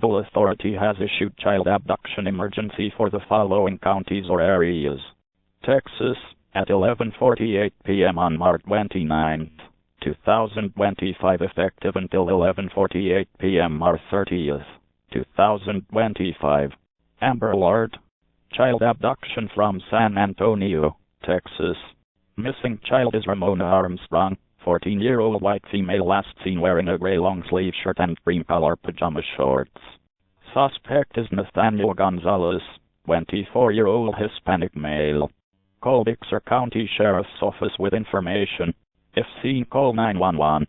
civil authority has issued child abduction emergency for the following counties or areas. Texas, at 11:48 p.m. on March 29, 2025, effective until 11:48 p.m. March 30, 2025. Amber Alert. Child abduction from San Antonio, Texas. Missing child is Ramona Armstrong, 14-year-old white female, last seen wearing a gray long-sleeve shirt and cream-color pajama shorts. Suspect is Nathaniel Gonzales, 24-year-old Hispanic male. Call Bexar County Sheriff's Office with information. If seen, call 911.